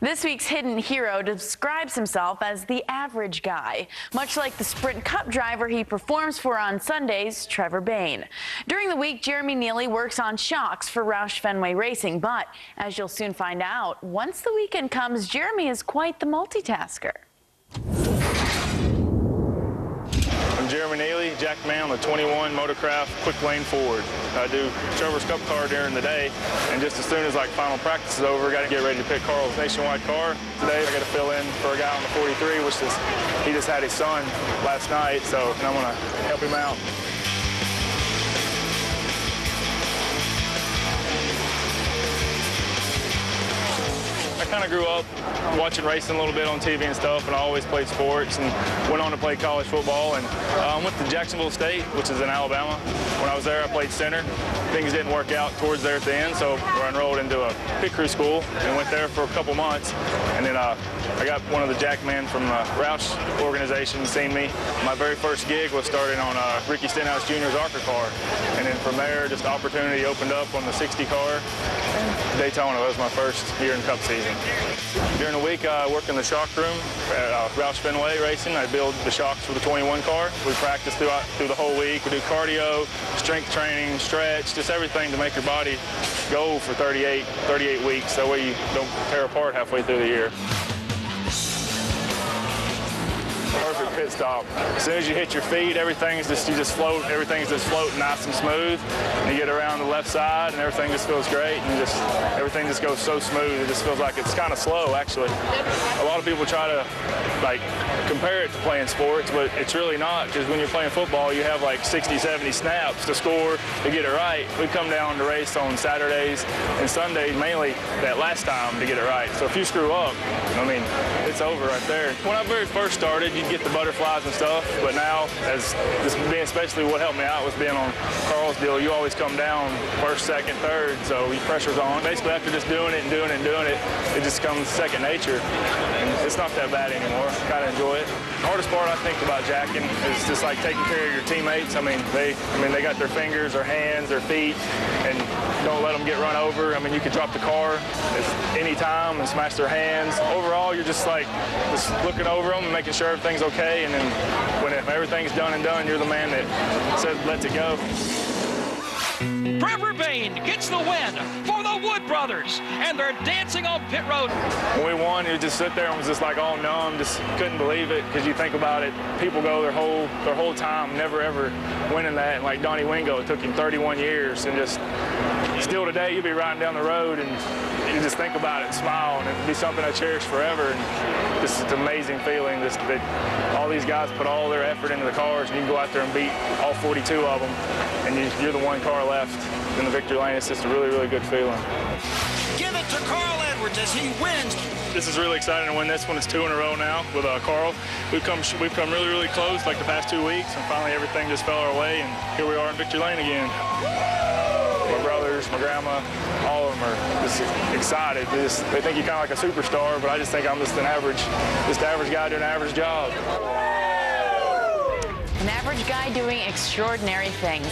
This week's hidden hero describes himself as the average guy, much like the Sprint Cup driver he performs for on Sundays, Trevor Bayne. During the week, Jeremy Neeley works on shocks for Roush Fenway Racing, but as you'll soon find out, once the weekend comes, Jeremy is quite the multitasker. I'm Jeremy Neeley, jackman on the 21 Motorcraft Quick Lane Ford. I do Trevor's Cup car during the day, and just as soon as final practice is over, got to get ready to pick Carl's nationwide car. Today I got to fill in for a guy on the 43, he just had his son last night, so I'm going to help him out. I kind of grew up watching racing a little bit on TV and stuff, and I always played sports and went on to play college football. And I went to Jacksonville State, which is in Alabama. When I was there, I played center. Things didn't work out towards there at the end, so I enrolled into a pit crew school and went there for a couple months. And then I got one of the jackmen from the Roush organization seen me. My very first gig was starting on Ricky Stenhouse Jr.'s ARCA car. And then from there, just opportunity opened up on the 60 car. And Daytona was my first year in Cup season. During the week, I work in the shock room at Roush Fenway Racing. I build the shocks for the 21 car. We practice through the whole week. We do cardio, strength training, stretch, just everything to make your body go for 38 weeks. That way you don't tear apart halfway through the year. Perfect pit stop. As soon as you hit your feet, everything's just float. Everything's just floating nice and smooth. And you get around the left side, and everything just feels great, and everything just goes so smooth. It just feels like it's kind of slow, actually. A lot of people try to compare it to playing sports, but it's really not, because when you're playing football, you have 60, 70 snaps to score to get it right. We come down to race on Saturdays and Sundays, mainly that last time to get it right. So if you screw up, I mean, it's over right there. When I very first started, you'd get the butterflies and stuff, but now, especially what helped me out was being on Carl's deal. You always come down first, second, third, so your pressure's on. Basically, after just doing it and doing it and doing it, it just comes second nature. And it's not that bad anymore. Kind of enjoy it. The hardest part I think about jacking is just taking care of your teammates. I mean, they got their fingers, their hands, their feet, and don't let them get run over. I mean, you can drop the car at any time and smash their hands. Overall, you're just looking over them and making sure everything's okay, and then when everything's done and done, you're the man that says, lets it go. Trevor Bayne gets the win for the Wood brothers, and they're dancing on pit road. When we won, you just sit there and was just all numb, just couldn't believe it, because you think about it, people go their whole time never ever winning that, and like Donnie Wingo, it took him 31 years, and just still today you'll be riding down the road and you just think about it and smile, and it'd be something I cherish forever. And this is an amazing feeling that all these guys put all their effort into the cars, and you can go out there and beat all 42 of them, and you're the one car left in the victory lane. It's just a really, really good feeling. Give it to Carl Edwards as he wins. This is really exciting to win this one. It's 2 in a row now with Carl. We've come really, really close the past 2 weeks, and finally everything just fell our way, and here we are in victory lane again. My brothers, my grandma, all of them are just excited. They think you're kind of like a superstar, but I just think I'm just an average guy doing an average job. An average guy doing extraordinary things.